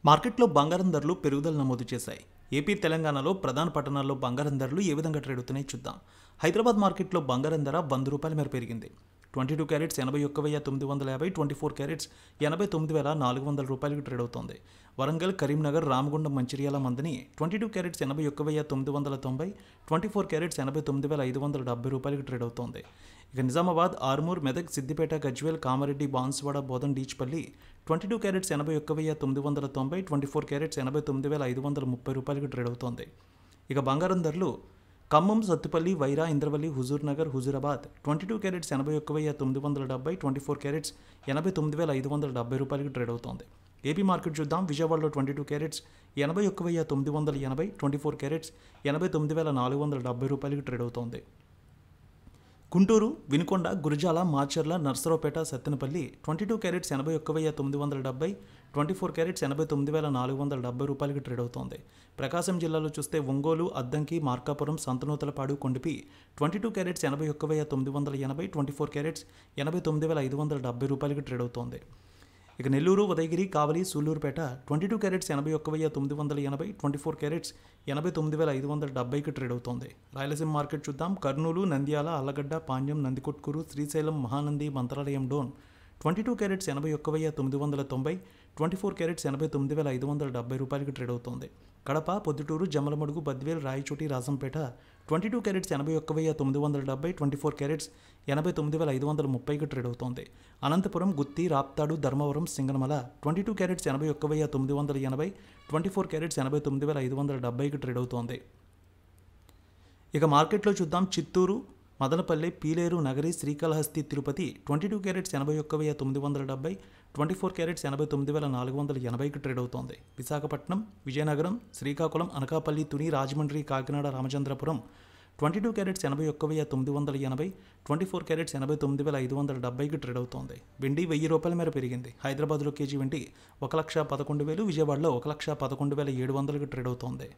మార్కెట్లో బంగారం ధరలు పెరుగుదల నమోదు చేశాయి. ఏపీ, తెలంగాణలో ప్రధాన పట్టణాల్లో బంగారం ధరలు ఏ విధంగా ట్రేడ్ అవుతున్నాయి చూద్దాం. హైదరాబాద్ మార్కెట్లో బంగారం ధర ₹100 మేర పెరిగింది. 22 క్యారెట్స్ 81,950, 24 క్యారెట్స్ 89,400 ట్రేడ్ అవుతోంది. వరంగల్, కరీంనగర్, రామగుండం, మంచిర్యాల మందని 22 క్యారెట్స్ 81,990, 24 క్యారెట్స్ 89,570 ట్రేడ్ అవుతోంది. ఇక Nizamabad, Armoor, Medak, Siddipet, Gajwel, Kamareddy, Banswada, Bodhan, Dichpally 22 carats 81,990, 24 carats 89,530 trade అవుతోంది. ఇక బంగారం ధరలు Khammam, Sathupalli, Wyra, Indravelli, Huzurnagar, Huzurabad 22 carats 81,970, 24 carats 89,570 trade అవుతోంది. ఏపీ మార్కెట్ చూద్దాం. విజయవాడలో 22 క్యారెట్స్ 81,980, 24 క్యారెట్స్ 89,470 ట్రేడ్ అవుతోంది. Guntur, Vinukonda, Gurazala, Macherla, Narasaraopet, Sattenapalli 22 carats 81,970, 24 carats 89,470 trade అవుతోంది. ప్రకాశం జిల్లాలో చూస్తే Ongole, Addanki, Markapur, Santhanuthalapadu, Kondapi 22 carats 81,980, 24 carats 89,570 trade అవుతోంది. ఇక Nellore, Udayagiri, Kavali, Sullurpeta 22 carats 81,980, 24 carats 89,570 trade అవుతోంది. రాయలసీమ మార్కెట్ చూద్దాం. Kurnool, Nandyal, Allagadda, Panyam, Nandikotkur, Srisailam, Mahanandi, Mantralayam, Dhone 22 carats 81,990, 24 carats 89,570 trade అవుతోంది. Kadapa, Proddatur, Jammalamadugu, Badvel, Rayachoti, Rajampet 22 carats 81,970, 24 carats 89,530 trade అవుతోంది. Anantapur, Gooty, Raptadu, Dharmavaram, Singanamala 22 carats 81,980, 24 carats 89,570 trade అవుతోంది. ఇక మార్కెట్లో చూద్దాం. Chittoor, Madanapalle, Pileru, Nagari, Srikalahasti, Tirupati 22 carats 81,970, 24 carats 89,480 trade అవుతోంది. Visakhapatnam, Vizianagaram, Srikakulam, Anakapalli, Tuni, Rajahmundry, Kakinada, Ramachandrapuram 22 carats 81,980, 24 carats 89,570 trade అవుతోంది. వెండి ₹1,000 మేర పెరిగింది. హైదరాబాద్లో కేజీ వెండి 1,11,000, విజయవాడలో 1,11,700 ట్రేడ్ అవుతోంది.